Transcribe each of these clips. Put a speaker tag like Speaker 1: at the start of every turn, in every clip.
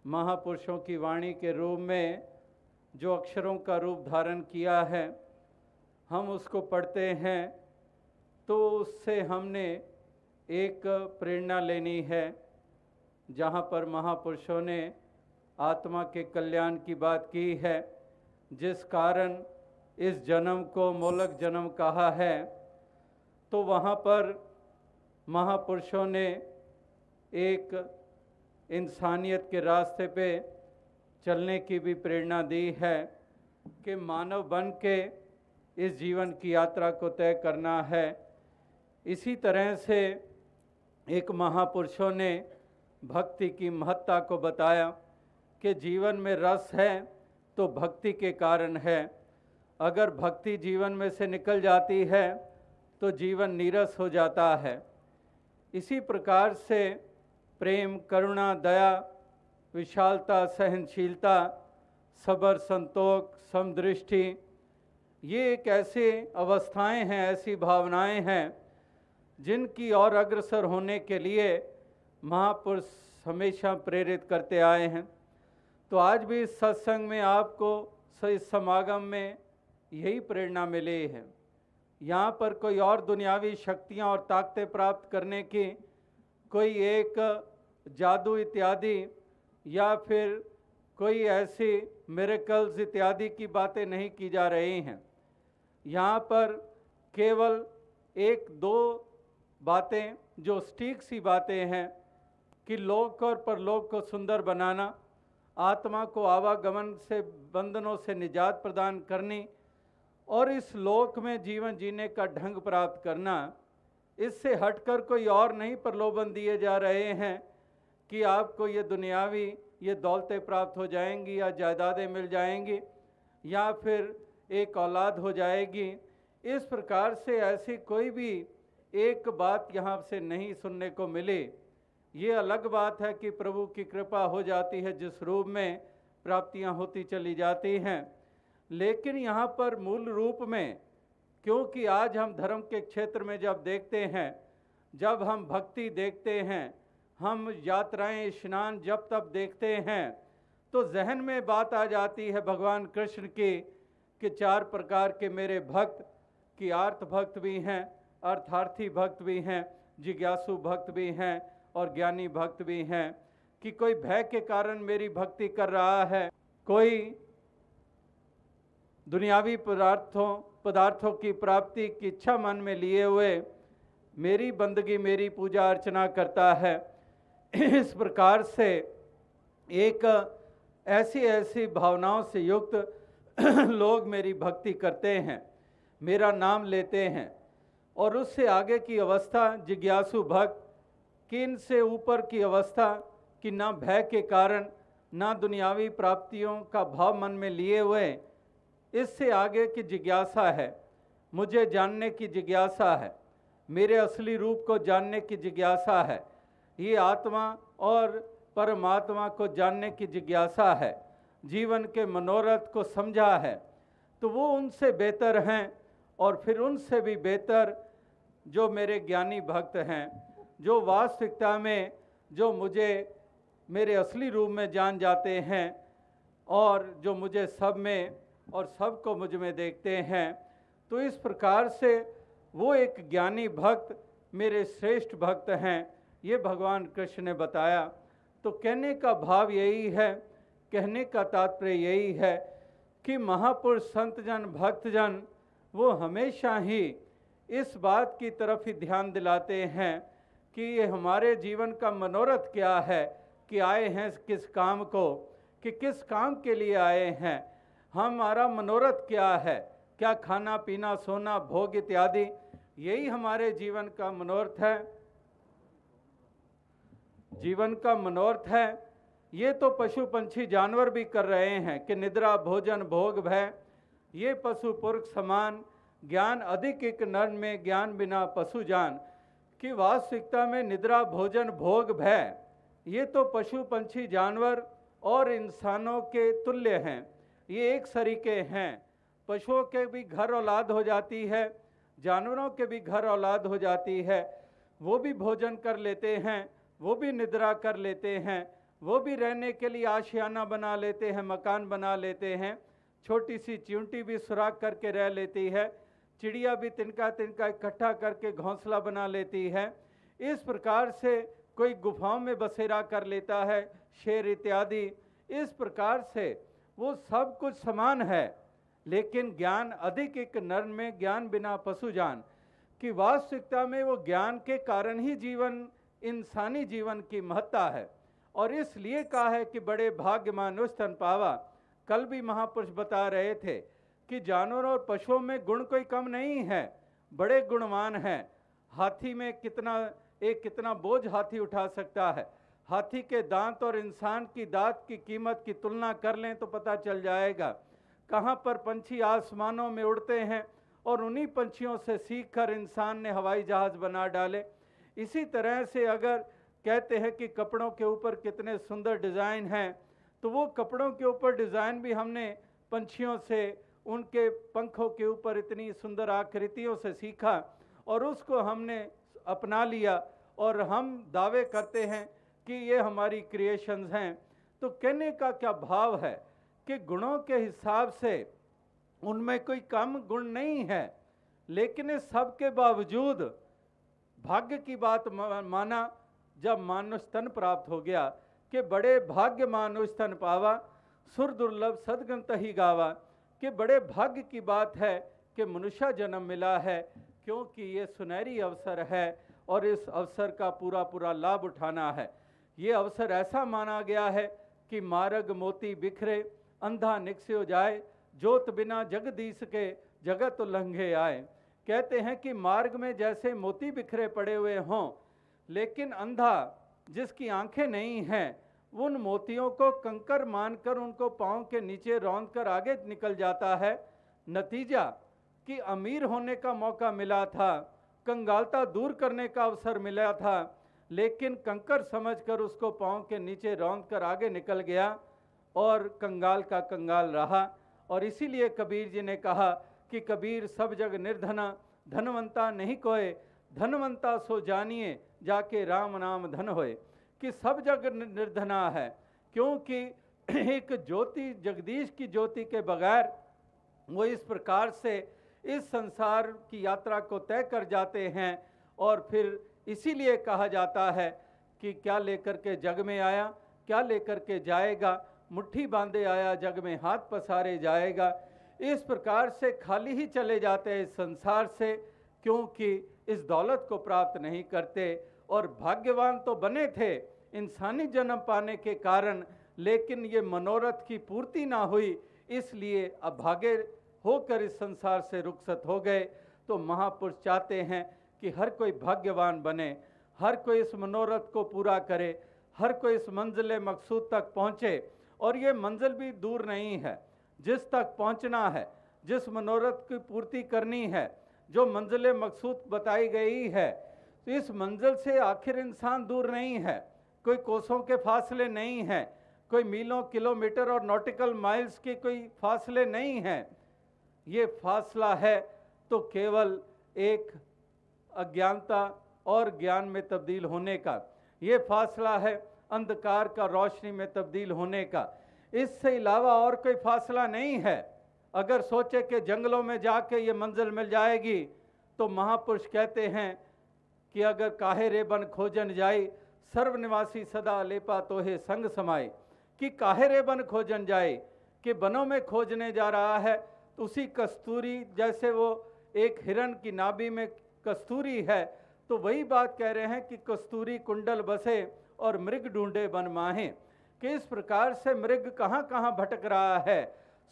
Speaker 1: महापुरुषों की वाणी के रूप में जो अक्षरों का रूप धारण किया है, हम उसको पढ़ते हैं तो उससे हमने एक प्रेरणा लेनी है। जहाँ पर महापुरुषों ने आत्मा के कल्याण की बात की है, जिस कारण इस जन्म को मोलक जन्म कहा है, तो वहाँ पर महापुरुषों ने एक इंसानियत के रास्ते पे चलने की भी प्रेरणा दी है कि मानव बन के इस जीवन की यात्रा को तय करना है। इसी तरह से एक महापुरुषों ने भक्ति की महत्ता को बताया कि जीवन में रस है तो भक्ति के कारण है। अगर भक्ति जीवन में से निकल जाती है तो जीवन नीरस हो जाता है। इसी प्रकार से प्रेम, करुणा, दया, विशालता, सहनशीलता, सब्र, संतोष, समदृष्टि, ये एक ऐसी अवस्थाएं हैं, ऐसी भावनाएं हैं जिनकी ओर अग्रसर होने के लिए महापुरुष हमेशा प्रेरित करते आए हैं। तो आज भी इस सत्संग में आपको इस समागम में यही प्रेरणा मिली है। यहाँ पर कोई और दुनियावी शक्तियाँ और ताकतें प्राप्त करने की कोई एक जादू इत्यादि या फिर कोई ऐसी मिरेकल्स इत्यादि की बातें नहीं की जा रही हैं। यहाँ पर केवल एक दो बातें जो सटीक सी बातें हैं कि लोक और परलोक को सुंदर बनाना, आत्मा को आवागमन से बंधनों से निजात प्रदान करनी और इस लोक में जीवन जीने का ढंग प्राप्त करना। इससे हटकर कोई और नहीं प्रलोभन दिए जा रहे हैं कि आपको ये दुनियावी ये दौलतें प्राप्त हो जाएंगी या जायदादें मिल जाएंगी या फिर एक औलाद हो जाएगी। इस प्रकार से ऐसी कोई भी एक बात यहाँ से नहीं सुनने को मिली। ये अलग बात है कि प्रभु की कृपा हो जाती है, जिस रूप में प्राप्तियाँ होती चली जाती हैं। लेकिन यहाँ पर मूल रूप में, क्योंकि आज हम धर्म के क्षेत्र में जब देखते हैं, जब हम भक्ति देखते हैं, हम यात्राएं, स्नान, जब तब देखते हैं, तो जहन में बात आ जाती है भगवान कृष्ण की कि चार प्रकार के मेरे भक्त, कि आर्त भक्त भी हैं, अर्थार्थी भक्त भी हैं, जिज्ञासु भक्त भी हैं और ज्ञानी भक्त भी हैं। कि कोई भय के कारण मेरी भक्ति कर रहा है, कोई दुनियावी पदार्थों की प्राप्ति की इच्छा मन में लिए हुए मेरी बंदगी, मेरी पूजा अर्चना करता है। इस प्रकार से एक ऐसी भावनाओं से युक्त लोग मेरी भक्ति करते हैं, मेरा नाम लेते हैं और उससे आगे की अवस्था जिज्ञासु भक्त, किन से ऊपर की अवस्था कि ना भय के कारण, ना दुनियावी प्राप्तियों का भाव मन में लिए हुए, इससे आगे की जिज्ञासा है, मुझे जानने की जिज्ञासा है, मेरे असली रूप को जानने की जिज्ञासा है, ये आत्मा और परमात्मा को जानने की जिज्ञासा है, जीवन के मनोरथ को समझा है। तो वो उनसे बेहतर हैं और फिर उनसे भी बेहतर जो मेरे ज्ञानी भक्त हैं, जो वास्तविकता में जो मुझे मेरे असली रूप में जान जाते हैं और जो मुझे सब में और सबको मुझ में देखते हैं। तो इस प्रकार से वो एक ज्ञानी भक्त मेरे श्रेष्ठ भक्त हैं, ये भगवान कृष्ण ने बताया। तो कहने का भाव यही है, कहने का तात्पर्य यही है कि महापुरुष, संतजन, भक्तजन वो हमेशा ही इस बात की तरफ ही ध्यान दिलाते हैं कि ये हमारे जीवन का मनोरथ क्या है, कि आए हैं किस काम को, कि किस काम के लिए आए हैं, हमारा मनोरथ क्या है, क्या खाना पीना सोना भोग इत्यादि, यही हमारे जीवन का मनोरथ है। जीवन का मनोरथ है। ये तो पशु पंछी जानवर भी कर रहे हैं कि निद्रा भोजन भोग भय, ये पशु पुरख समान, ज्ञान अधिक एक नर में, ज्ञान बिना पशु जान। कि वास्तविकता में निद्रा भोजन भोग भय ये तो पशु पंछी जानवर और इंसानों के तुल्य हैं, ये एक सरीके हैं। पशुओं के भी घर औलाद हो जाती है, जानवरों के भी घर औलाद हो जाती है, वो भी भोजन कर लेते हैं, वो भी निद्रा कर लेते हैं, वो भी रहने के लिए आशियाना बना लेते हैं, मकान बना लेते हैं, छोटी सी चिंटी भी सुराख करके रह लेती है, चिड़िया भी तिनका तिनका इकट्ठा करके घोंसला बना लेती है। इस प्रकार से कोई गुफाओं में बसेरा कर लेता है, शेर इत्यादि। इस प्रकार से वो सब कुछ समान है, लेकिन ज्ञान अधिक एक नर में ज्ञान बिना पशु जान कि वास्तविकता में वो ज्ञान के कारण ही जीवन, इंसानी जीवन की महत्ता है। और इसलिए कहा है कि बड़े भाग्यमान उस तन पावा। कल भी महापुरुष बता रहे थे कि जानवरों और पशुओं में गुण कोई कम नहीं है, बड़े गुणवान हैं। हाथी में कितना बोझ हाथी उठा सकता है। हाथी के दांत और इंसान की दांत की कीमत की तुलना कर लें तो पता चल जाएगा। कहाँ पर पंछी आसमानों में उड़ते हैं और उन्हीं पंछियों से सीखकर इंसान ने हवाई जहाज बना डाले। इसी तरह से अगर कहते हैं कि कपड़ों के ऊपर कितने सुंदर डिज़ाइन हैं, तो वो कपड़ों के ऊपर डिज़ाइन भी हमने पंछियों से, उनके पंखों के ऊपर इतनी सुंदर आकृतियों से सीखा और उसको हमने अपना लिया और हम दावे करते हैं कि ये हमारी क्रिएशंस हैं। तो कहने का क्या भाव है कि गुणों के हिसाब से उनमें कोई कम गुण नहीं है, लेकिन इस सब के बावजूद भाग्य की बात माना जब मानुष तन प्राप्त हो गया कि बड़े भाग्य मानुष तन पावा, सुर दुर्लभ सदगंत ही गावा। कि बड़े भाग्य की बात है कि मनुष्य जन्म मिला है, क्योंकि ये सुनहरी अवसर है और इस अवसर का पूरा पूरा लाभ उठाना है। ये अवसर ऐसा माना गया है कि मार्ग मोती बिखरे, अंधा निकस्यो जाए, जोत बिना जगदीश के जगत उल्लंघे आए। कहते हैं कि मार्ग में जैसे मोती बिखरे पड़े हुए हों, लेकिन अंधा जिसकी आंखें नहीं हैं, उन मोतियों को कंकर मानकर उनको पांव के नीचे रौंद कर आगे निकल जाता है। नतीजा कि अमीर होने का मौका मिला था, कंगालता दूर करने का अवसर मिला था, लेकिन कंकर समझकर उसको पांव के नीचे रौंद कर आगे निकल गया और कंगाल का कंगाल रहा। और इसीलिए कबीर जी ने कहा कि कबीर सब जग निर्धना, धनवंता नहीं कोय, धनवंता सो जानिए जाके राम नाम धन होए। कि सब जग निर्धना है, क्योंकि एक ज्योति, जगदीश की ज्योति के बगैर वो इस प्रकार से इस संसार की यात्रा को तय कर जाते हैं। और फिर इसीलिए कहा जाता है कि क्या लेकर के जग में आया, क्या लेकर के जाएगा, मुट्ठी बांधे आया जग में हाथ पसारे जाएगा। इस प्रकार से खाली ही चले जाते हैं इस संसार से, क्योंकि इस दौलत को प्राप्त नहीं करते। और भाग्यवान तो बने थे इंसानी जन्म पाने के कारण, लेकिन ये मनोरथ की पूर्ति ना हुई, इसलिए अभागे होकर इस संसार से रुखसत हो गए। तो महापुरुष चाहते हैं कि हर कोई भाग्यवान बने, हर कोई इस मनोरथ को पूरा करे, हर कोई इस मंजिल मकसूद तक पहुँचे। और ये मंजिल भी दूर नहीं है, जिस तक पहुँचना है, जिस मनोरथ की पूर्ति करनी है, जो मंजिल मकसूद बताई गई है, तो इस मंजिल से आखिर इंसान दूर नहीं है। कोई कोसों के फासले नहीं हैं, कोई मीलों, किलोमीटर और नॉटिकल माइल्स के कोई फासले नहीं हैं। ये फासला है तो केवल एक अज्ञानता और ज्ञान में तब्दील होने का। ये फासला है अंधकार का रोशनी में तब्दील होने का। इससे अलावा और कोई फासला नहीं है। अगर सोचे कि जंगलों में जाके ये मंजिल मिल जाएगी, तो महापुरुष कहते हैं कि अगर काहे रे बन खोजन जाई, सर्वनिवासी सदा लेपा तोहे संग समाए। कि काहे रे बन खोजन जाए, कि बनों में खोजने जा रहा है, तो उसी कस्तूरी, जैसे वो एक हिरण की नाभि में कस्तूरी है, तो वही बात कह रहे हैं कि कस्तूरी कुंडल बसे और मृग ढूंढे बन माहे। कि इस प्रकार से मृग कहाँ कहाँ भटक रहा है,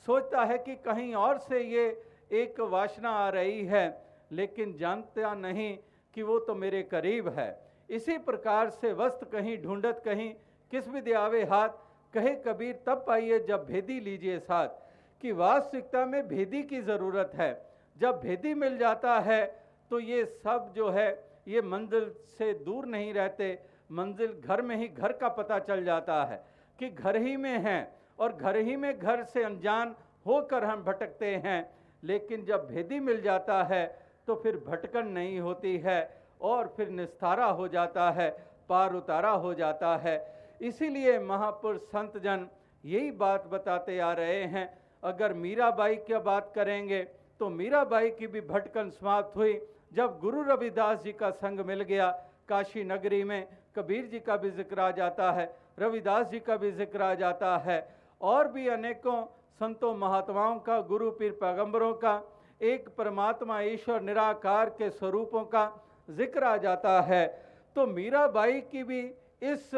Speaker 1: सोचता है कि कहीं और से ये एक वासना आ रही है, लेकिन जानता नहीं कि वो तो मेरे करीब है। इसी प्रकार से वस्त्र कहीं ढूंढत कहीं किस भी आवे हाथ, कहे कबीर तब पाइए जब भेदी लीजिए साथ। कि वास्तविकता में भेदी की ज़रूरत है। जब भेदी मिल जाता है तो ये सब जो है ये मंजिल से दूर नहीं रहते, मंजिल घर में ही घर का पता चल जाता है कि घर ही में हैं, और घर ही में घर से अनजान होकर हम भटकते हैं। लेकिन जब भेदी मिल जाता है तो फिर भटकन नहीं होती है और फिर निस्तारा हो जाता है, पार उतारा हो जाता है। इसीलिए महापुरुष संत जन यही बात बताते आ रहे हैं। अगर मीराबाई की बात करेंगे तो मीराबाई की भी भटकन समाप्त हुई जब गुरु रविदास जी का संग मिल गया। काशी नगरी में कबीर जी का भी जिक्र आ जाता है, रविदास जी का भी जिक्र आ जाता है, और भी अनेकों संतों महात्माओं का, गुरु पीर पैगंबरों का, एक परमात्मा ईश्वर निराकार के स्वरूपों का जिक्र आ जाता है। तो मीराबाई की भी इस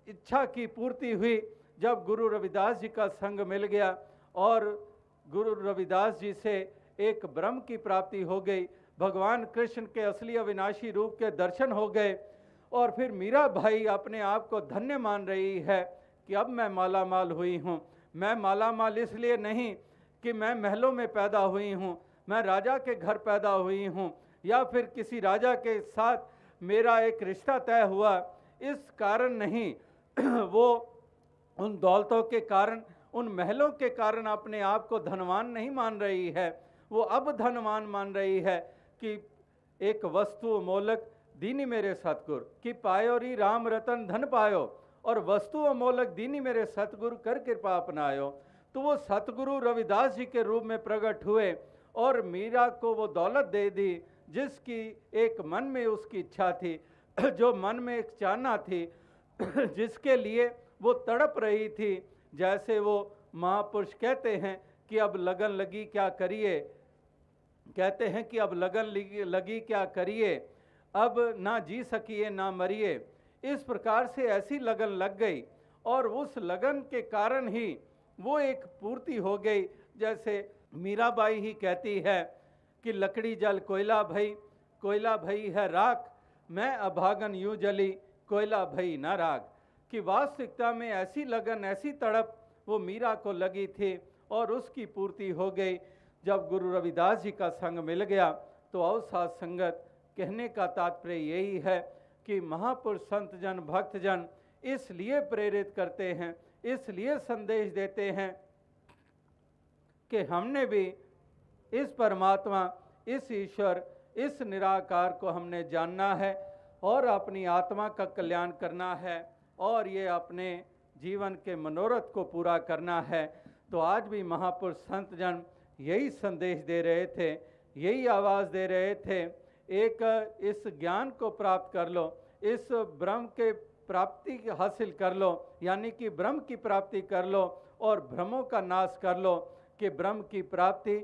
Speaker 1: इच्छा की पूर्ति हुई जब गुरु रविदास जी का संग मिल गया और गुरु रविदास जी से एक ब्रह्म की प्राप्ति हो गई, भगवान कृष्ण के असली अविनाशी रूप के दर्शन हो गए। और फिर मीराबाई अपने आप को धन्य मान रही है कि अब मैं मालामाल हुई हूँ। मैं मालामाल इसलिए नहीं कि मैं महलों में पैदा हुई हूँ, मैं राजा के घर पैदा हुई हूँ, या फिर किसी राजा के साथ मेरा एक रिश्ता तय हुआ, इस कारण नहीं। वो उन दौलतों के कारण, उन महलों के कारण अपने आप को धनवान नहीं मान रही है। वो अब धनवान मान रही है कि एक वस्तु अमोलक दीनी मेरे सतगुर कि पायो री राम रतन धन पायो, और वस्तु अमोलक दीनी मेरे सतगुरु कर कृपा अपनायो। तो वो सतगुरु रविदास जी के रूप में प्रकट हुए और मीरा को वो दौलत दे दी जिसकी एक मन में उसकी इच्छा थी, जो मन में एक चाहना थी, जिसके लिए वो तड़प रही थी। जैसे वो महापुरुष कहते हैं कि अब लगन लगी क्या करिए, कहते हैं कि अब लगन लगी क्या करिए, अब ना जी सकिए ना मरिए। इस प्रकार से ऐसी लगन लग गई और उस लगन के कारण ही वो एक पूर्ति हो गई। जैसे मीराबाई ही कहती है कि लकड़ी जल कोयला भई, कोयला भई है राख, मैं अभागन यूं जली, कोयला भई ना राग। कि वास्तविकता में ऐसी लगन, ऐसी तड़प वो मीरा को लगी थी और उसकी पूर्ति हो गई जब गुरु रविदास जी का संग मिल गया। तो अवसाद संगत कहने का तात्पर्य यही है कि महापुरुष संत जन, भक्त जन इसलिए प्रेरित करते हैं, इसलिए संदेश देते हैं कि हमने भी इस परमात्मा, इस ईश्वर, इस निराकार को हमने जानना है और अपनी आत्मा का कल्याण करना है और ये अपने जीवन के मनोरथ को पूरा करना है। तो आज भी महापुरुष संत जन यही संदेश दे रहे थे, यही आवाज़ दे रहे थे, एक इस ज्ञान को प्राप्त कर लो, इस ब्रह्म के प्राप्ति हासिल कर लो, यानी कि ब्रह्म की प्राप्ति कर लो और भ्रमों का नाश कर लो। कि ब्रह्म की प्राप्ति,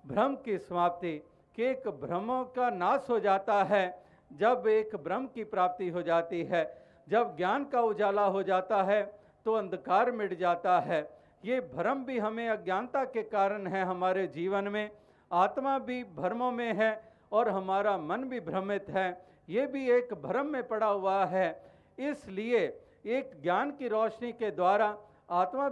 Speaker 1: भ्रम की समाप्ति, कि एक भ्रमों का नाश हो जाता है जब एक ब्रह्म की प्राप्ति हो जाती है। जब ज्ञान का उजाला हो जाता है तो अंधकार मिट जाता है। ये भ्रम भी हमें अज्ञानता के कारण है हमारे जीवन में, आत्मा भी भ्रमों में है और हमारा मन भी भ्रमित है, ये भी एक भ्रम में पड़ा हुआ है। इसलिए एक ज्ञान की रोशनी के द्वारा आत्मा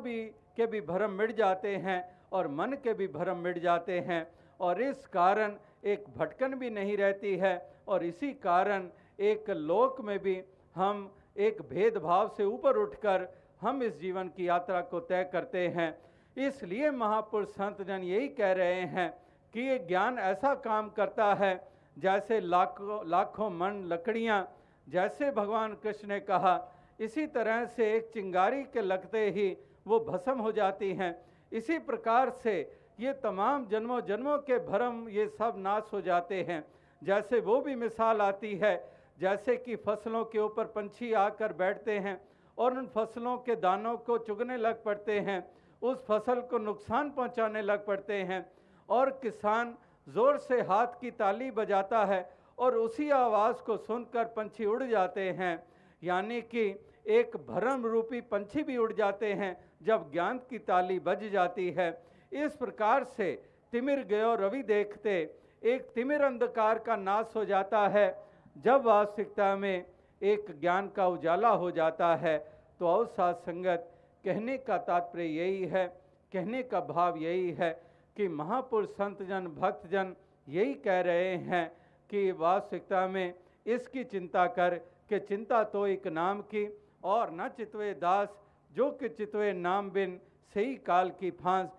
Speaker 1: के भी भ्रम मिट जाते हैं और मन के भी भ्रम मिट जाते हैं और इस कारण एक भटकन भी नहीं रहती है और इसी कारण एक लोक में भी हम एक भेदभाव से ऊपर उठकर हम इस जीवन की यात्रा को तय करते हैं। इसलिए महापुरुष संत जन यही कह रहे हैं कि ये ज्ञान ऐसा काम करता है जैसे लाखों मन लकड़ियाँ, जैसे भगवान कृष्ण ने कहा, इसी तरह से एक चिंगारी के लगते ही वो भस्म हो जाती हैं। इसी प्रकार से ये तमाम जन्मों जन्मों के भ्रम ये सब नाश हो जाते हैं। जैसे वो भी मिसाल आती है, जैसे कि फसलों के ऊपर पंछी आकर बैठते हैं और उन फसलों के दानों को चुगने लग पड़ते हैं, उस फसल को नुकसान पहुंचाने लग पड़ते हैं और किसान ज़ोर से हाथ की ताली बजाता है और उसी आवाज़ को सुनकर पंछी उड़ जाते हैं। यानी कि एक भ्रम रूपी पंछी भी उड़ जाते हैं जब ज्ञान की ताली बज जाती है। इस प्रकार से तिमिर गयो रवि देखते, एक तिमिर अंधकार का नाश हो जाता है जब वास्तविकता में एक ज्ञान का उजाला हो जाता है। तो अवसाद संगत कहने का तात्पर्य यही है, कहने का भाव यही है कि महापुरुष संत जन, भक्त जन यही कह रहे हैं कि वास्तविकता में इसकी चिंता कर कि चिंता तो एक नाम की और न चितवे दास, जो कि चितवे नाम बिन सही काल की फांस।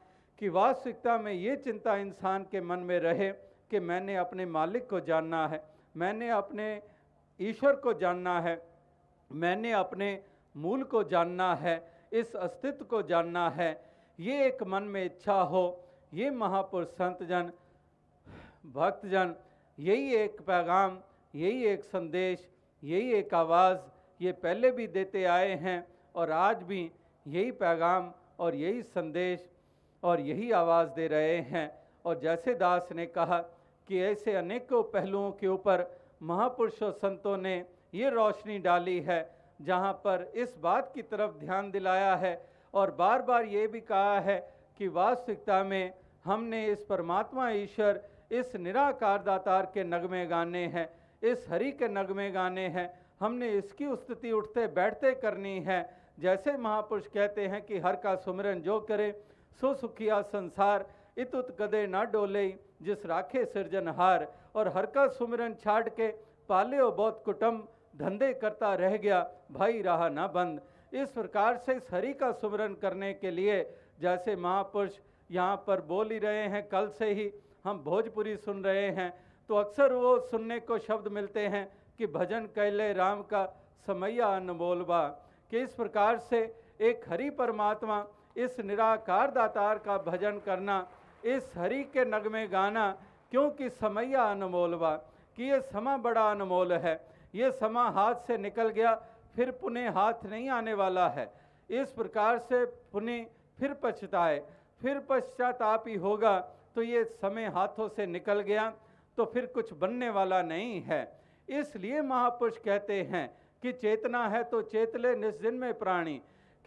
Speaker 1: कि वास्तविकता में ये चिंता इंसान के मन में रहे कि मैंने अपने मालिक को जानना है, मैंने अपने ईश्वर को जानना है, मैंने अपने मूल को जानना है, इस अस्तित्व को जानना है, ये एक मन में इच्छा हो, ये महापुरुष संतजन भक्तजन यही एक पैगाम, यही एक संदेश, यही एक आवाज़ ये पहले भी देते आए हैं और आज भी यही पैगाम और यही संदेश और यही आवाज़ दे रहे हैं। और जैसे दास ने कहा कि ऐसे अनेकों पहलुओं के ऊपर महापुरुषों संतों ने ये रोशनी डाली है, जहाँ पर इस बात की तरफ ध्यान दिलाया है और बार बार ये भी कहा है कि वास्तविकता में हमने इस परमात्मा ईश्वर, इस निराकार दातार के नगमे गाने हैं, इस हरि के नगमे गाने हैं, हमने इसकी स्तुति उठते बैठते करनी है। जैसे महापुरुष कहते हैं कि हर का सुमिरन जो करे सो सुखिया संसार, इत उत कदे ना डोले जिस राखे सिरजनहार। और हर का सुमिरन छाड़ के पाले ओ बहुत कुटुंब, धंधे करता रह गया भाई रहा ना बंद। इस प्रकार से इस हरि का सुमिरन करने के लिए जैसे महापुरुष यहाँ पर बोल ही रहे हैं, कल से ही हम भोजपुरी सुन रहे हैं तो अक्सर वो सुनने को शब्द मिलते हैं कि भजन कैले राम का समैया अनमोलबा। कि इस प्रकार से एक हरि परमात्मा, इस निराकार दातार का भजन करना, इस हरि के नगमे गाना, क्योंकि समैया अनमोलबा, कि ये समा बड़ा अनमोल है, ये समा हाथ से निकल गया फिर पुनः हाथ नहीं आने वाला है। इस प्रकार से पुनः फिर पछताए, फिर पश्चाताप ही होगा, तो ये समय हाथों से निकल गया तो फिर कुछ बनने वाला नहीं है। इसलिए महापुरुष कहते हैं कि चेतना है तो चेत ले निस्दिन में प्राणी,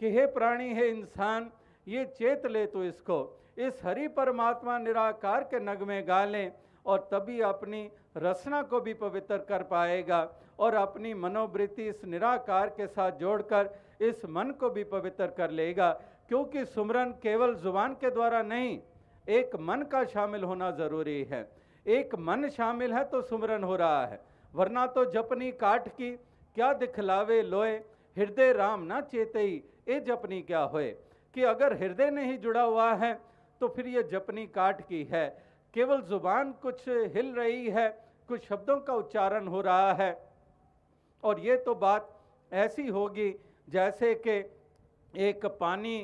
Speaker 1: कि हे प्राणी, हे इंसान, ये चेत ले तो इसको, इस हरि परमात्मा निराकार के नगमे गा लें और तभी अपनी रचना को भी पवित्र कर पाएगा और अपनी मनोवृत्ति इस निराकार के साथ जोड़कर इस मन को भी पवित्र कर लेगा। क्योंकि सुमरन केवल जुबान के द्वारा नहीं, एक मन का शामिल होना जरूरी है। एक मन शामिल है तो सुमरन हो रहा है, वरना तो जपनी काठ की क्या दिखलावे लोए, हृदय राम ना चेतई ए जपनी क्या होए। कि अगर हृदय नहीं जुड़ा हुआ है तो फिर ये जपनी काठ की है, केवल जुबान कुछ हिल रही है, कुछ शब्दों का उच्चारण हो रहा है। और ये तो बात ऐसी होगी जैसे कि एक पानी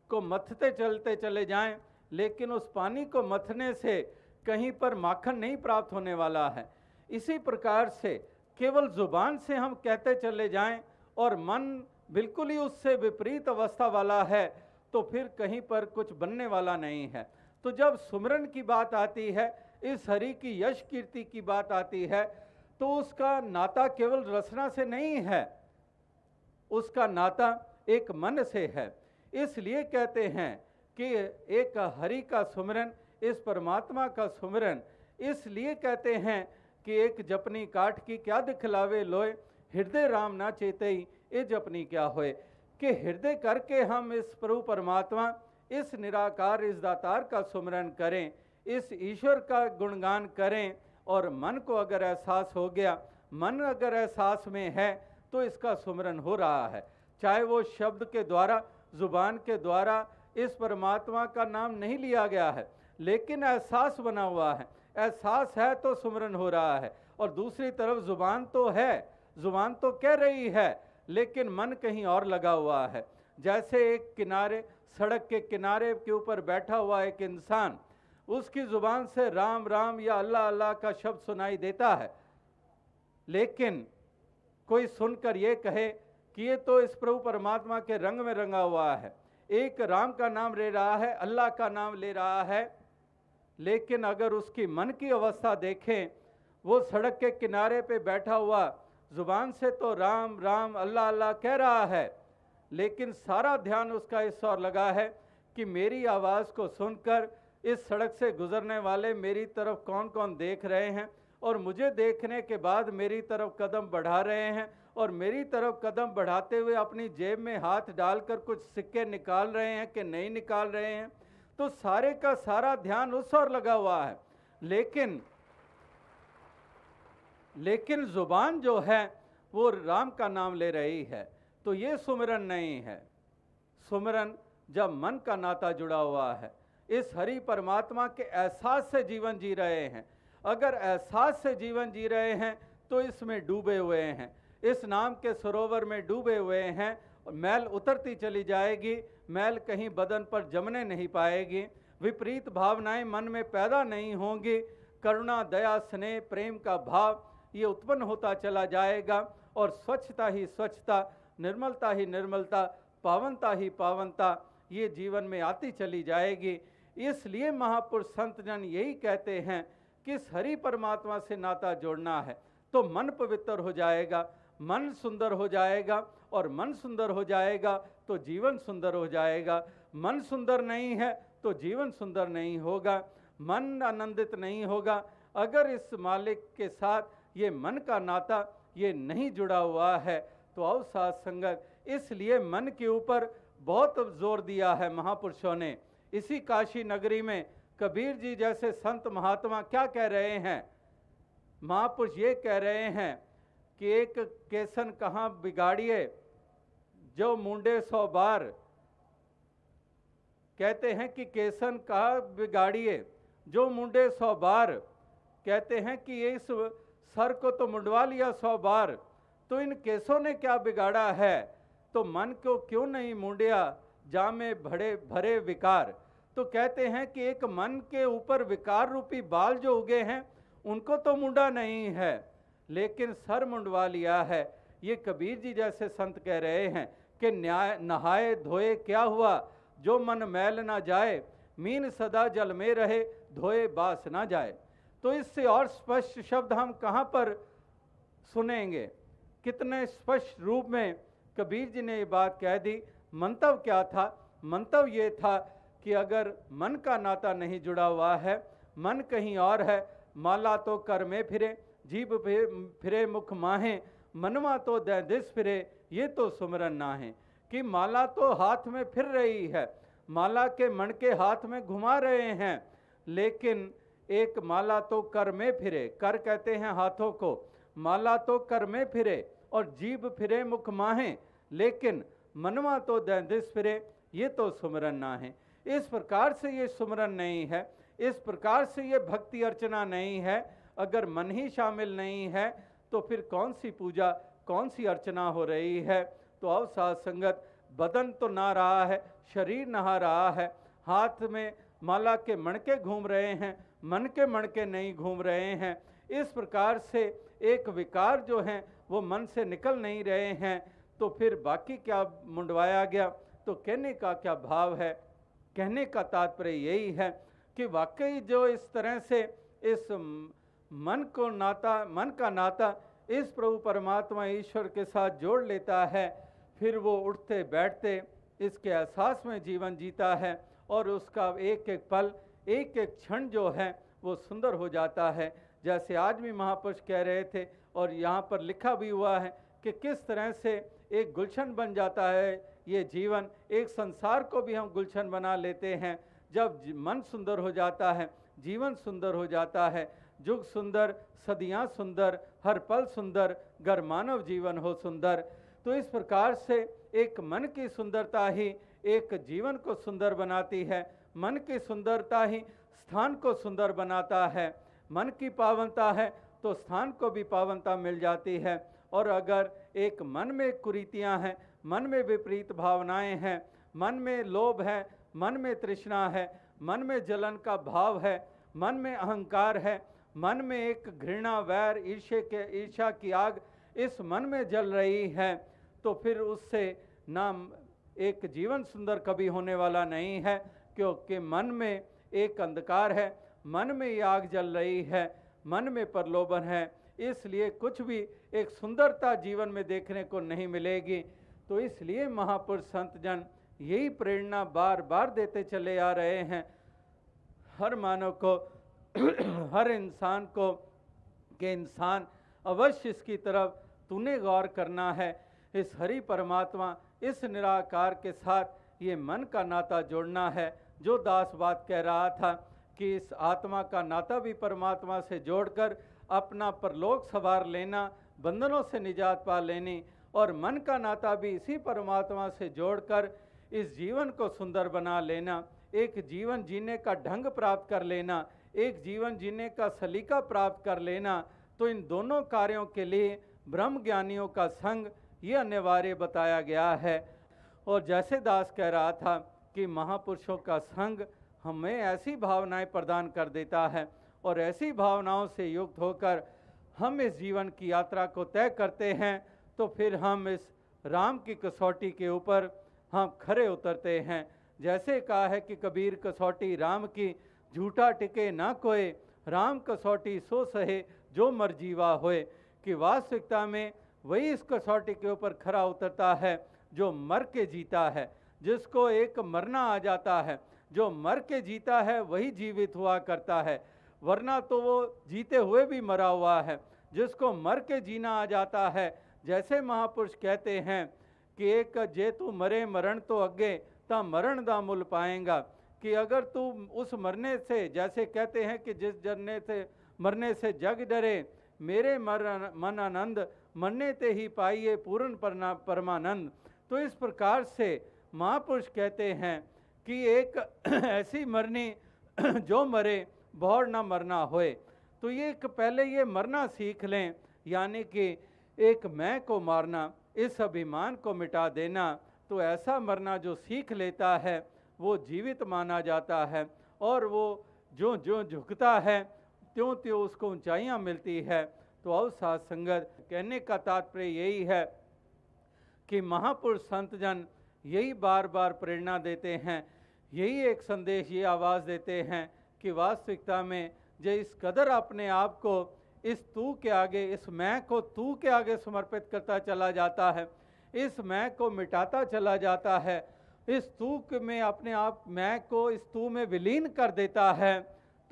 Speaker 1: को मथते चलते चले जाएं, लेकिन उस पानी को मथने से कहीं पर माखन नहीं प्राप्त होने वाला है। इसी प्रकार से केवल जुबान से हम कहते चले जाएं और मन बिल्कुल ही उससे विपरीत अवस्था वाला है तो फिर कहीं पर कुछ बनने वाला नहीं है। तो जब सुमरन की बात आती है, इस हरि की यश कीर्ति की बात आती है, तो उसका नाता केवल रचना से नहीं है, उसका नाता एक मन से है। इसलिए कहते हैं कि एक हरि का सुमरन, इस परमात्मा का सुमरन, इसलिए कहते हैं कि एक जपनी काठ की क्या दिखलावे लोए, हृदय राम ना चेतई ये जपनी क्या होए। कि हृदय करके हम इस प्रभु परमात्मा, इस निराकार, इस दातार का सुमरन करें, इस ईश्वर का गुणगान करें। और मन को अगर एहसास हो गया, मन अगर एहसास में है तो इसका सुमरन हो रहा है। चाहे वो शब्द के द्वारा, जुबान के द्वारा इस परमात्मा का नाम नहीं लिया गया है, लेकिन एहसास बना हुआ है, एहसास है तो सुमरन हो रहा है। और दूसरी तरफ जुबान तो है, जुबान तो कह रही है, लेकिन मन कहीं और लगा हुआ है। जैसे एक किनारे, सड़क के किनारे के ऊपर बैठा हुआ एक इंसान, उसकी जुबान से राम राम या अल्लाह अल्लाह का शब्द सुनाई देता है, लेकिन कोई सुनकर ये कहे कि ये तो इस प्रभु परमात्मा के रंग में रंगा हुआ है, एक राम का नाम ले रहा है, अल्लाह का नाम ले रहा है, लेकिन अगर उसकी मन की अवस्था देखें, वो सड़क के किनारे पे बैठा हुआ जुबान से तो राम राम अल्लाह अल्लाह कह रहा है, लेकिन सारा ध्यान उसका इस ओर लगा है कि मेरी आवाज़ को सुनकर इस सड़क से गुजरने वाले मेरी तरफ कौन कौन देख रहे हैं और मुझे देखने के बाद मेरी तरफ कदम बढ़ा रहे हैं और मेरी तरफ कदम बढ़ाते हुए अपनी जेब में हाथ डालकर कुछ सिक्के निकाल रहे हैं कि नहीं निकाल रहे हैं। तो सारे का सारा ध्यान उस ओर लगा हुआ है, लेकिन जुबान जो है वो राम का नाम ले रही है। तो ये सुमिरन नहीं है। सुमिरन जब मन का नाता जुड़ा हुआ है, इस हरि परमात्मा के एहसास से जीवन जी रहे हैं। अगर एहसास से जीवन जी रहे हैं तो इसमें डूबे हुए हैं, इस नाम के सरोवर में डूबे हुए हैं मैल उतरती चली जाएगी, मैल कहीं बदन पर जमने नहीं पाएगी, विपरीत भावनाएं मन में पैदा नहीं होंगी, करुणा, दया, स्नेह, प्रेम का भाव ये उत्पन्न होता चला जाएगा और स्वच्छता ही स्वच्छता, निर्मलता ही निर्मलता, पावनता ही पावनता ये जीवन में आती चली जाएगी। इसलिए महापुरुष संत जन यही कहते हैं कि इस हरि परमात्मा से नाता जोड़ना है तो मन पवित्र हो जाएगा, मन सुंदर हो जाएगा, और मन सुंदर हो जाएगा तो जीवन सुंदर हो जाएगा। मन सुंदर नहीं है तो जीवन सुंदर नहीं होगा, मन आनंदित नहीं होगा अगर इस मालिक के साथ ये मन का नाता ये नहीं जुड़ा हुआ है। तो आओ साथ संगत, इसलिए मन के ऊपर बहुत जोर दिया है महापुरुषों ने। इसी काशी नगरी में कबीर जी जैसे संत महात्मा क्या कह रहे हैं? महापुरुष ये कह रहे हैं कि एक केसन कहाँ बिगाड़िए जो मुंडे 100 बार। कहते हैं कि केसन कहाँ बिगाड़िए जो मुंडे 100 बार। कहते हैं कि इस सर को तो मुंडवा लिया 100 बार, तो इन केसों ने क्या बिगाड़ा है? तो मन को क्यों नहीं मुंडिया जामे भरे भरे विकार। तो कहते हैं कि एक मन के ऊपर विकार रूपी बाल जो उगे हैं उनको तो मुंडा नहीं है, लेकिन सर मुंडवा लिया है। ये कबीर जी जैसे संत कह रहे हैं कि न्याय नहाए धोए क्या हुआ, जो मन मैल ना जाए, मीन सदा जल में रहे, धोए बास ना जाए। तो इससे और स्पष्ट शब्द हम कहाँ पर सुनेंगे? कितने स्पष्ट रूप में कबीर जी ने ये बात कह दी। मंतव्य क्या था? मंतव्य ये था कि अगर मन का नाता नहीं जुड़ा हुआ है, मन कहीं और है, माला तो कर में फिरे, जीभ फिरे मुख माहे, मनवा तो दे दिस फिरे, ये तो सुमरन ना है। कि माला तो हाथ में फिर रही है, माला के मन के हाथ में घुमा रहे हैं, लेकिन एक माला तो कर में फिरे, कर कहते हैं हाथों को, माला तो कर में फिरे और जीभ फिरे मुख माहे, लेकिन मनवा तो दे दिस फिरे, ये तो सुमरन ना है। इस प्रकार से ये सुमरन नहीं है, इस प्रकार से ये भक्ति अर्चना नहीं है। अगर मन ही शामिल नहीं है तो फिर कौन सी पूजा, कौन सी अर्चना हो रही है? तो आओ साथ संगत, बदन तो ना रहा है, शरीर नहा रहा है, हाथ में माला के मणके घूम रहे हैं, मन के मणके नहीं घूम रहे हैं। इस प्रकार से एक विकार जो हैं वो मन से निकल नहीं रहे हैं, तो फिर बाकी क्या मुंडवाया गया? तो कहने का क्या भाव है? कहने का तात्पर्य यही है कि वाकई जो इस तरह से इस मन का नाता इस प्रभु परमात्मा ईश्वर के साथ जोड़ लेता है, फिर वो उठते बैठते इसके एहसास में जीवन जीता है और उसका एक एक पल, एक एक क्षण जो है वो सुंदर हो जाता है। जैसे आज भी महापुरुष कह रहे थे और यहाँ पर लिखा भी हुआ है कि किस तरह से एक गुलशन बन जाता है ये जीवन। एक संसार को भी हम गुलशन बना लेते हैं जब मन सुंदर हो जाता है, जीवन सुंदर हो जाता है। जुग सुंदर, सदियां सुंदर, हर पल सुंदर, गर मानव जीवन हो सुंदर। तो इस प्रकार से एक मन की सुंदरता ही एक जीवन को सुंदर बनाती है, मन की सुंदरता ही स्थान को सुंदर बनाता है। मन की पावनता है तो स्थान को भी पावनता मिल जाती है। और अगर एक मन में कुरीतियां हैं, मन में विपरीत भावनाएं हैं, मन में लोभ है, मन में तृष्णा है, मन में जलन का भाव है, मन में अहंकार है, मन में एक घृणा, वैर, ईर्ष्या की आग इस मन में जल रही है, तो फिर उससे नाम एक जीवन सुंदर कभी होने वाला नहीं है। क्योंकि मन में एक अंधकार है, मन में ये आग जल रही है, मन में प्रलोभन है, इसलिए कुछ भी एक सुंदरता जीवन में देखने को नहीं मिलेगी। तो इसलिए महापुरुष संत जन यही प्रेरणा बार बार देते चले आ रहे हैं हर मानव को हर इंसान को कि इंसान अवश्य इसकी तरफ तूने गौर करना है। इस हरि परमात्मा, इस निराकार के साथ ये मन का नाता जोड़ना है। जो दास बात कह रहा था कि इस आत्मा का नाता भी परमात्मा से जोड़कर अपना परलोक सवार लेना, बंधनों से निजात पा लेनी, और मन का नाता भी इसी परमात्मा से जोड़कर इस जीवन को सुंदर बना लेना, एक जीवन जीने का ढंग प्राप्त कर लेना, एक जीवन जीने का सलीका प्राप्त कर लेना। तो इन दोनों कार्यों के लिए ब्रह्म ज्ञानियों का संग ये अनिवार्य बताया गया है। और जैसे दास कह रहा था कि महापुरुषों का संग हमें ऐसी भावनाएं प्रदान कर देता है और ऐसी भावनाओं से युक्त होकर हम इस जीवन की यात्रा को तय करते हैं, तो फिर हम इस राम की कसौटी के ऊपर हम खरे उतरते हैं। जैसे कहा है कि कबीर कसौटी राम की, झूठा टिके ना कोई, राम कसौटी सो सहे जो मर जीवा होए। कि वास्तविकता में वही इस कसौटी के ऊपर खरा उतरता है जो मर के जीता है, जिसको एक मरना आ जाता है। जो मर के जीता है वही जीवित हुआ करता है, वरना तो वो जीते हुए भी मरा हुआ है। जिसको मर के जीना आ जाता है, जैसे महापुरुष कहते हैं कि एक जे तू मरे मरण तो अगे ता मरण दा मुल पाएगा। कि अगर तू उस मरने से, जैसे कहते हैं कि जिस जरने से मरने से जग डरे, मेरे मन आनंद मरने ते ही पाइए पूर्ण परमानंद। तो इस प्रकार से महापुरुष कहते हैं कि एक ऐसी मरनी जो मरे बहुत ना मरना होए। तो ये पहले ये मरना सीख लें, यानी कि एक मैं को मारना, इस अभिमान को मिटा देना। तो ऐसा मरना जो सीख लेता है वो जीवित माना जाता है, और वो जो जो झुकता है त्यों त्यों उसको ऊंचाइयां मिलती है। तो आओ साथ संगत, कहने का तात्पर्य यही है कि महापुरुष संत जन यही बार बार प्रेरणा देते हैं, यही एक संदेश, ये आवाज़ देते हैं कि वास्तविकता में जो इस कदर अपने आप को इस तू के आगे, इस मैं को तू के आगे समर्पित करता चला जाता है, इस मैं को मिटाता चला जाता है, इस तू में अपने आप मैं को इस तू में विलीन कर देता है,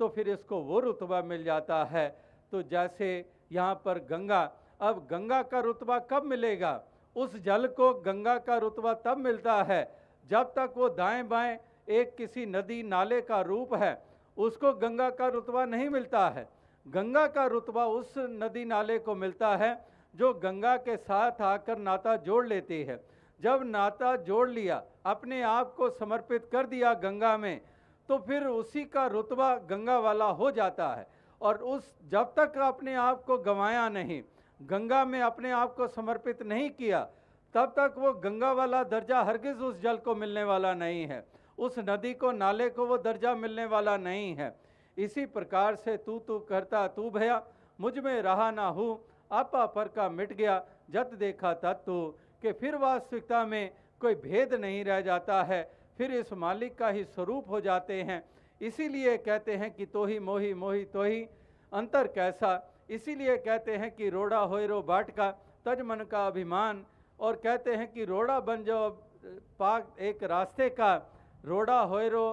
Speaker 1: तो फिर इसको वो रुतबा मिल जाता है। तो जैसे यहाँ पर गंगा, अब गंगा का रुतबा कब मिलेगा? उस जल को गंगा का रुतबा तब मिलता है जब तक वो दाएं बाएं एक किसी नदी नाले का रूप है, उसको गंगा का रुतबा नहीं मिलता है। गंगा का रुतबा उस नदी नाले को मिलता है जो गंगा के साथ आकर नाता जोड़ लेती है। जब नाता जोड़ लिया, अपने आप को समर्पित कर दिया गंगा में, तो फिर उसी का रुतबा गंगा वाला हो जाता है। और उस जब तक अपने आप को गंवाया नहीं, गंगा में अपने आप को समर्पित नहीं किया, तब तक वो गंगा वाला दर्जा हरगिज उस जल को मिलने वाला नहीं है, उस नदी को, नाले को वो दर्जा मिलने वाला नहीं है। इसी प्रकार से तू तू करता तू भया, मुझ में रहा ना हूँ, आपा पर का मिट गया, जत देखा तत तू। कि फिर वास्तविकता में कोई भेद नहीं रह जाता है, फिर इस मालिक का ही स्वरूप हो जाते हैं। इसीलिए कहते हैं कि तो ही मोही मोही तो ही अंतर कैसा। इसीलिए कहते हैं कि रोड़ा होए रो बाट का तज मन का अभिमान, और कहते हैं कि रोड़ा बन जाओ पाक एक रास्ते का, रोड़ा होए रो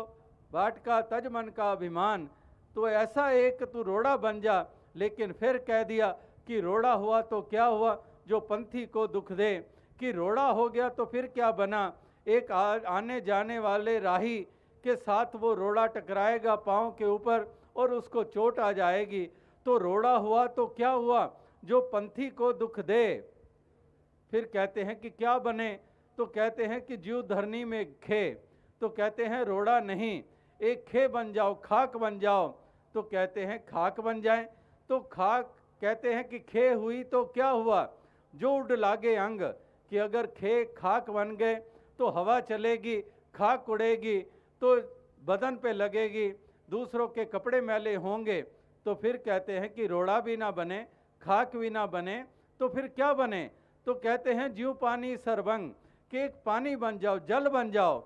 Speaker 1: बाट का तज मन का अभिमान। तो ऐसा एक तू रोड़ा बन जा, लेकिन फिर कह दिया कि रोड़ा हुआ तो क्या हुआ जो पंथी को दुख दे। कि रोड़ा हो गया तो फिर क्या बना, एक आने जाने वाले राही के साथ वो रोड़ा टकराएगा पाँव के ऊपर और उसको चोट आ जाएगी। तो रोड़ा हुआ तो क्या हुआ जो पंथी को दुख दे। फिर कहते हैं कि क्या बने, तो कहते हैं कि जीव धरनी में खे, तो कहते हैं रोड़ा नहीं, एक खे बन जाओ, खाक बन जाओ। तो कहते हैं खाक बन जाए, तो खाक कहते हैं कि खे हुई तो क्या हुआ जो उड़ लागे अंग। कि अगर खे खाक बन गए तो हवा चलेगी, खाक उड़ेगी तो बदन पे लगेगी, दूसरों के कपड़े मैले होंगे। तो फिर कहते हैं कि रोड़ा भी ना बने, खाक भी ना बने, तो फिर क्या बने। तो कहते हैं जीव पानी सरबंग, कि एक पानी बन जाओ, जल बन जाओ।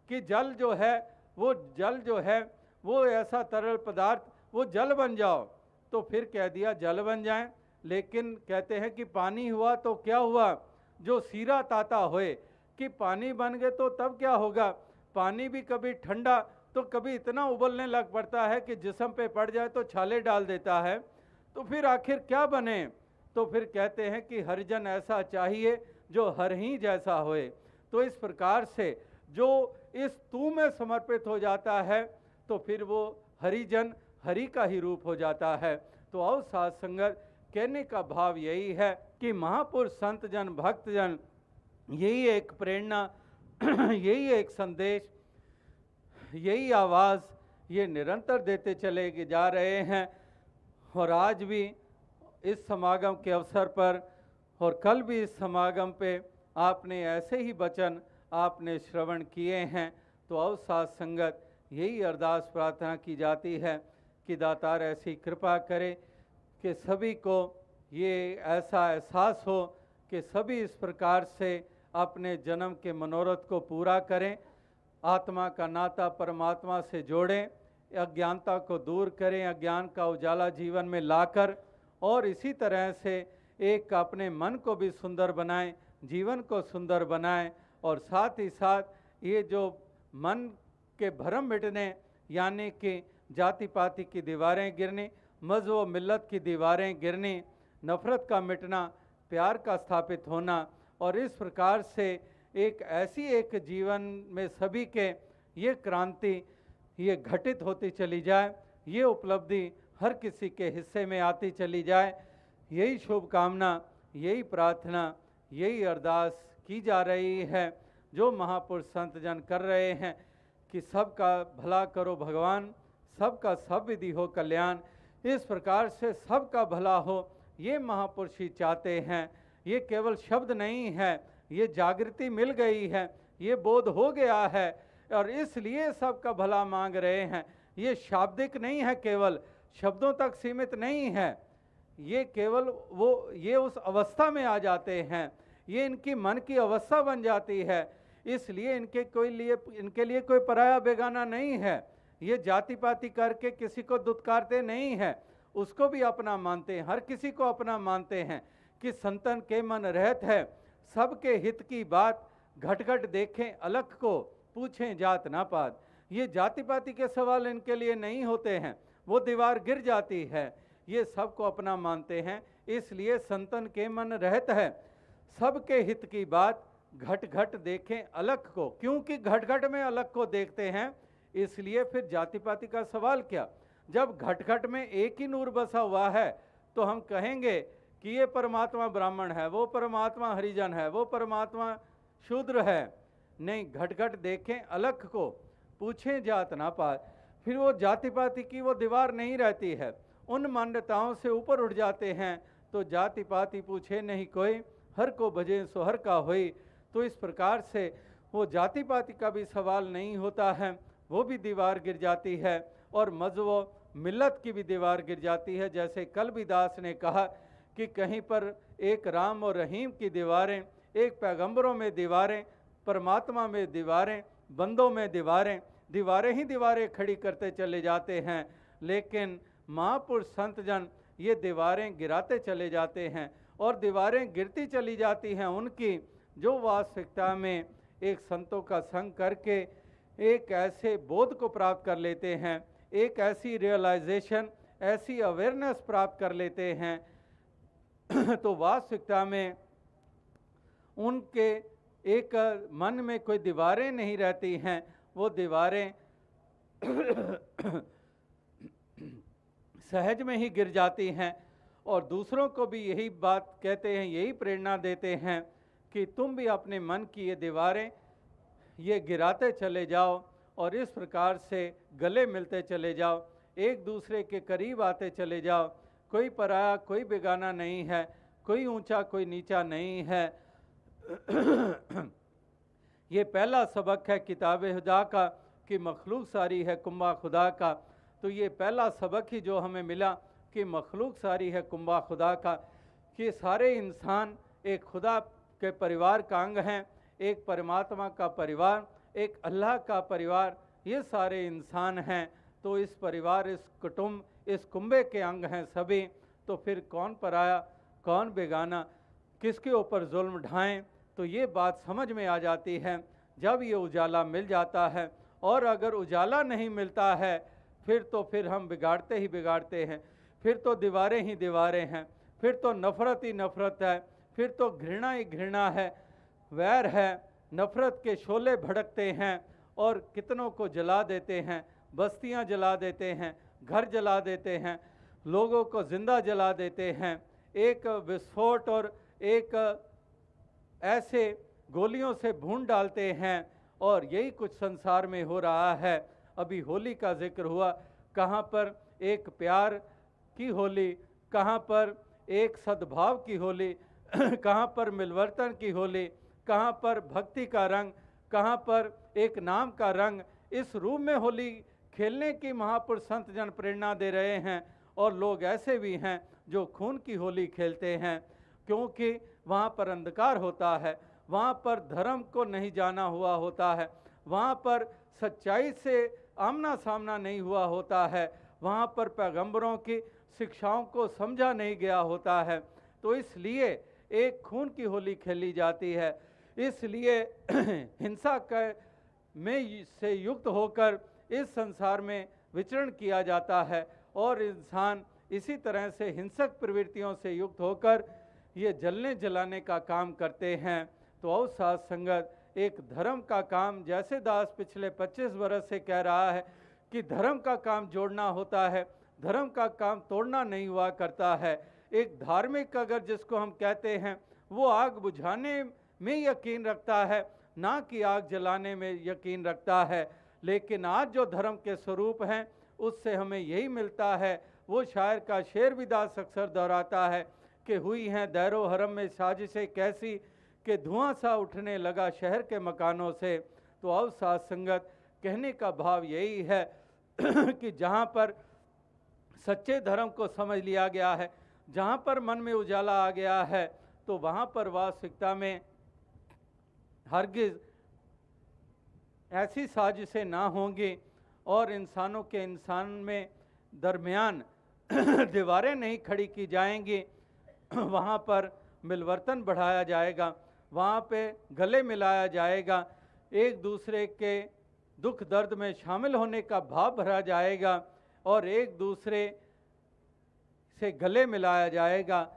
Speaker 1: कि जल जो है वो जल जो है वो ऐसा तरल पदार्थ, वो जल बन जाओ। तो फिर कह दिया जल बन जाए, लेकिन कहते हैं कि पानी हुआ तो क्या हुआ जो सीरा ताता होए। कि पानी बन गए तो तब क्या होगा, पानी भी कभी ठंडा तो कभी इतना उबलने लग पड़ता है कि जिस्म पे पड़ जाए तो छाले डाल देता है। तो फिर आखिर क्या बने। तो फिर कहते हैं कि हरिजन ऐसा चाहिए जो हर ही जैसा होए। तो इस प्रकार से जो इस तू में समर्पित हो जाता है, तो फिर वो हरिजन हरि का ही रूप हो जाता है। तो आओ साथ संगत, कहने का भाव यही है कि महापुरुष संत जन भक्त जन यही एक प्रेरणा यही एक संदेश, यही आवाज़ ये निरंतर देते चले जा रहे हैं। और आज भी इस समागम के अवसर पर और कल भी इस समागम पे आपने ऐसे ही वचन आपने श्रवण किए हैं। तो अवसाद संगत यही अरदास प्रार्थना की जाती है कि दातार ऐसी कृपा करे कि सभी को ये ऐसा एहसास हो कि सभी इस प्रकार से अपने जन्म के मनोरथ को पूरा करें, आत्मा का नाता परमात्मा से जोड़ें, अज्ञानता को दूर करें, अज्ञान का उजाला जीवन में लाकर, और इसी तरह से एक अपने मन को भी सुंदर बनाएं, जीवन को सुंदर बनाएं, और साथ ही साथ ये जो मन के भरम मिटने, यानी कि जाति पाति की दीवारें गिरनी, मज़हब व मिल्लत की दीवारें गिरनी, नफ़रत का मिटना, प्यार का स्थापित होना, और इस प्रकार से एक ऐसी एक जीवन में सभी के ये क्रांति ये घटित होती चली जाए, ये उपलब्धि हर किसी के हिस्से में आती चली जाए। यही शुभकामना, यही प्रार्थना, यही अरदास की जा रही है जो महापुरुष संत जन कर रहे हैं कि सबका भला करो भगवान, सबका सब विधि हो कल्याण। इस प्रकार से सबका भला हो, ये महापुरुष ही चाहते हैं। ये केवल शब्द नहीं है, ये जागृति मिल गई है, ये बोध हो गया है, और इसलिए सबका भला मांग रहे हैं। ये शाब्दिक नहीं है, केवल शब्दों तक सीमित नहीं है, ये केवल ये उस अवस्था में आ जाते हैं, ये इनकी मन की अवस्था बन जाती है। इसलिए इनके लिए कोई पराया बेगाना नहीं है। ये जाति पाति करके किसी को दुत्कारते नहीं हैं, उसको भी अपना मानते हैं, हर किसी को अपना मानते हैं कि संतन के मन रहत है, सबके हित की बात, घट घट देखें अलख को, पूछें जात ना पात। ये जाति पाति के सवाल इनके लिए नहीं होते हैं, वो दीवार गिर जाती है। ये सबको अपना मानते हैं, इसलिए संतन के मन रहत है, सबके हित की बात, घट घट देखें अलख को। क्योंकि घट घट में अलख को देखते हैं, इसलिए फिर जाति पाति का सवाल क्या। जब घट घट में एक ही नूर बसा हुआ है तो हम कहेंगे कि ये परमात्मा ब्राह्मण है, वो परमात्मा हरिजन है, वो परमात्मा शूद्र है। नहीं, घट घट देखें अलख को, पूछें जात ना पात। फिर वो जाति पाति की वो दीवार नहीं रहती है, उन मान्यताओं से ऊपर उठ जाते हैं। तो जाति पाति पूछे नहीं कोई, हर को भजे सो हर का होई। तो इस प्रकार से वो जाति पाति का भी सवाल नहीं होता है, वो भी दीवार गिर जाती है, और मज़हब मिल्लत की भी दीवार गिर जाती है। जैसे कलबीदास ने कहा कि कहीं पर एक राम और रहीम की दीवारें, एक पैगंबरों में दीवारें, परमात्मा में दीवारें, बंदों में दीवारें, दीवारें ही दीवारें खड़ी करते चले जाते हैं। लेकिन महापुरुष संत जन ये दीवारें गिराते चले जाते हैं, और दीवारें गिरती चली जाती हैं उनकी जो वास्तविकता में एक संतों का संग करके एक ऐसे बोध को प्राप्त कर लेते हैं, एक ऐसी रियलाइजेशन, ऐसी अवेयरनेस प्राप्त कर लेते हैं तो वास्तविकता में उनके एक मन में कोई दीवारें नहीं रहती हैं, वो दीवारें सहज में ही गिर जाती हैं। और दूसरों को भी यही बात कहते हैं, यही प्रेरणा देते हैं कि तुम भी अपने मन की ये दीवारें ये गिराते चले जाओ, और इस प्रकार से गले मिलते चले जाओ, एक दूसरे के करीब आते चले जाओ। कोई पराया कोई बेगाना नहीं है, कोई ऊंचा कोई नीचा नहीं है। ये पहला सबक है किताब खुदा का कि मखलूक सारी है कुंबा खुदा का। तो ये पहला सबक ही जो हमें मिला कि मखलूक सारी है कुंबा खुदा का, कि सारे इंसान एक खुदा के परिवार का अंग हैं, एक परमात्मा का परिवार, एक अल्लाह का परिवार, ये सारे इंसान हैं। तो इस परिवार, इस कुटुंब, इस कुंबे के अंग हैं सभी। तो फिर कौन पराया कौन बेगाना, किसके ऊपर जुल्म ढाएं, तो ये बात समझ में आ जाती है जब ये उजाला मिल जाता है। और अगर उजाला नहीं मिलता है फिर हम बिगाड़ते ही बिगाड़ते हैं, फिर तो दीवारें ही दीवारें हैं, फिर तो नफ़रत ही नफ़रत है, फिर तो घृणा ही घृणा है, वैर है, नफ़रत के शोले भड़कते हैं और कितनों को जला देते हैं, बस्तियां जला देते हैं, घर जला देते हैं, लोगों को जिंदा जला देते हैं। एक विस्फोट और एक ऐसे गोलियों से भून डालते हैं, और यही कुछ संसार में हो रहा है। अभी होली का जिक्र हुआ, कहाँ पर एक प्यार की होली, कहाँ पर एक सद्भाव की होली, कहाँ पर मिलवर्तन की होली, कहाँ पर भक्ति का रंग, कहाँ पर एक नाम का रंग, इस रूप में होली खेलने की महापुरुष संत जन प्रेरणा दे रहे हैं। और लोग ऐसे भी हैं जो खून की होली खेलते हैं, क्योंकि वहाँ पर अंधकार होता है, वहाँ पर धर्म को नहीं जाना हुआ होता है, वहाँ पर सच्चाई से आमना सामना नहीं हुआ होता है, वहाँ पर पैगंबरों की शिक्षाओं को समझा नहीं गया होता है। तो इसलिए एक खून की होली खेली जाती है। इसलिए हिंसा में से युक्त होकर इस संसार में विचरण किया जाता है और इंसान इसी तरह से हिंसक प्रवृत्तियों से युक्त होकर ये जलने जलाने का काम करते हैं। तो और साथ संगत एक धर्म का काम, जैसे दास पिछले 25 वर्ष से कह रहा है कि धर्म का काम जोड़ना होता है, धर्म का काम तोड़ना नहीं हुआ करता है। एक धार्मिक अगर जिसको हम कहते हैं, वो आग बुझाने में यकीन रखता है, ना कि आग जलाने में यकीन रखता है। लेकिन आज जो धर्म के स्वरूप हैं उससे हमें यही मिलता है। वो शायर का शेर भी दास अक्सर दोहराता है कि हुई हैं दैरो हरम में साजिशें कैसी कि धुआं सा उठने लगा शहर के मकानों से। तो अब साथ संगत कहने का भाव यही है कि जहाँ पर सच्चे धर्म को समझ लिया गया है, जहाँ पर मन में उजाला आ गया है, तो वहाँ पर वास्तविकता में हरगिज ऐसी साजिशें ना होंगी और इंसानों के इंसान में दरमियान दीवारें नहीं खड़ी की जाएंगी। वहाँ पर मिलवर्तन बढ़ाया जाएगा, वहाँ पे गले मिलाया जाएगा, एक दूसरे के दुख दर्द में शामिल होने का भाव भरा जाएगा और एक दूसरे से गले मिलाया जाएगा।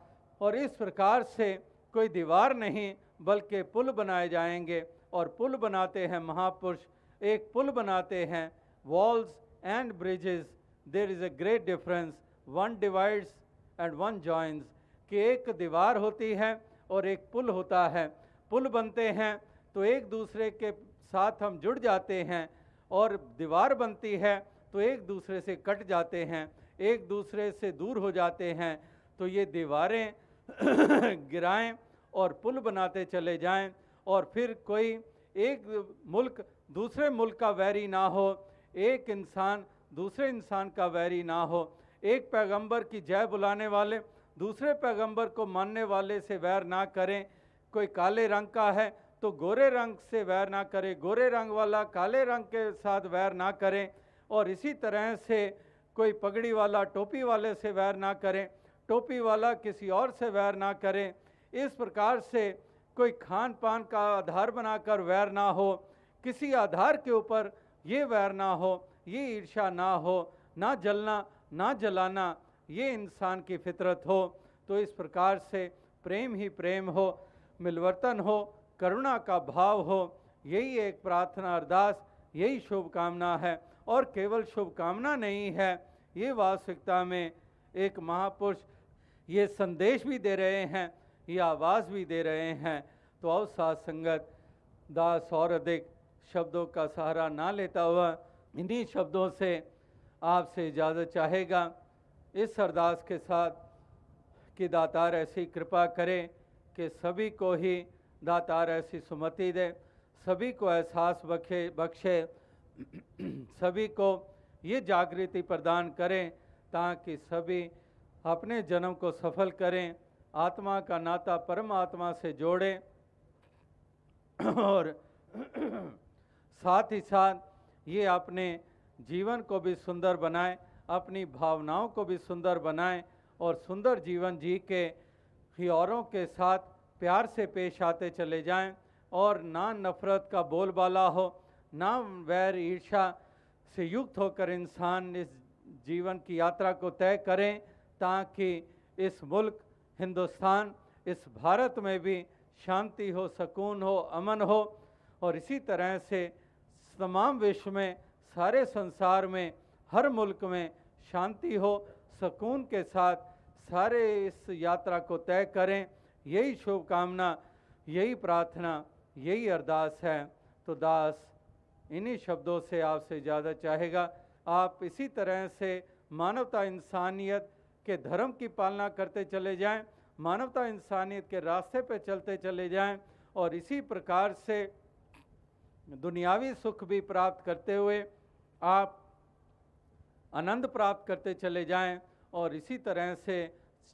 Speaker 1: और इस प्रकार से कोई दीवार नहीं बल्कि पुल बनाए जाएंगे। और पुल बनाते हैं महापुरुष, एक पुल बनाते हैं। Walls and bridges, there is a great difference, one divides and one joins. कि एक दीवार होती है और एक पुल होता है। पुल बनते हैं तो एक दूसरे के साथ हम जुड़ जाते हैं, और दीवार बनती है तो एक दूसरे से कट जाते हैं, एक दूसरे से दूर हो जाते हैं। तो ये दीवारें गिराएं और पुल बनाते चले जाएं, और फिर कोई एक मुल्क दूसरे मुल्क का वैरी ना हो, एक इंसान दूसरे इंसान का वैरी ना हो, एक पैगंबर की जय बुलाने वाले दूसरे पैगंबर को मानने वाले से वैर ना करें। कोई काले रंग का है तो गोरे रंग से वैर ना करे, गोरे रंग वाला काले रंग के साथ वैर ना करें। और इसी तरह से कोई पगड़ी वाला टोपी वाले से वैर ना करें, टोपी वाला किसी और से वैर ना करें। इस प्रकार से कोई खान पान का आधार बनाकर वैर ना हो, किसी आधार के ऊपर ये वैर ना हो, ये ईर्ष्या ना हो, ना जलना ना जलाना, ये इंसान की फितरत हो। तो इस प्रकार से प्रेम ही प्रेम हो, मिलवर्तन हो, करुणा का भाव हो, यही एक प्रार्थना अरदास, यही शुभकामना है। और केवल शुभकामना नहीं है, ये वास्तविकता में एक महापुरुष ये संदेश भी दे रहे हैं, ये आवाज़ भी दे रहे हैं। तो और साथ संगत दास और अधिक शब्दों का सहारा ना लेता हुआ इन्हीं शब्दों से आपसे इजाज़त चाहेगा, इस अरदास के साथ कि दातार ऐसी कृपा करे कि सभी को ही दातार ऐसी सुमति दे, सभी को एहसास बख्शे, सभी को ये जागृति प्रदान करें ताकि सभी अपने जन्म को सफल करें, आत्मा का नाता परमात्मा से जोड़ें और साथ ही साथ ये अपने जीवन को भी सुंदर बनाएं, अपनी भावनाओं को भी सुंदर बनाएं और सुंदर जीवन जी के ही औरों के साथ प्यार से पेश आते चले जाएं। और ना नफरत का बोलबाला हो, ना वैर ईर्ष्या से युक्त होकर इंसान इस जीवन की यात्रा को तय करें, ताकि इस मुल्क हिंदुस्तान, इस भारत में भी शांति हो, सुकून हो, अमन हो। और इसी तरह से तमाम विश्व में, सारे संसार में, हर मुल्क में शांति हो, सुकून के साथ सारे इस यात्रा को तय करें। यही शुभकामना, यही प्रार्थना, यही अरदास है। तो दास इन्हीं शब्दों से आपसे इजाज़त चाहेगा। आप इसी तरह से मानवता इंसानियत के धर्म की पालना करते चले जाएं, मानवता इंसानियत के रास्ते पे चलते चले जाएं, और इसी प्रकार से दुनियावी सुख भी प्राप्त करते हुए आप आनंद प्राप्त करते चले जाएं और इसी तरह से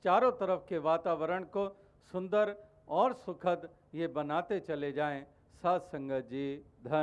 Speaker 1: चारों तरफ के वातावरण को सुंदर और सुखद ये बनाते चले जाएं। साथ संगत जी धन।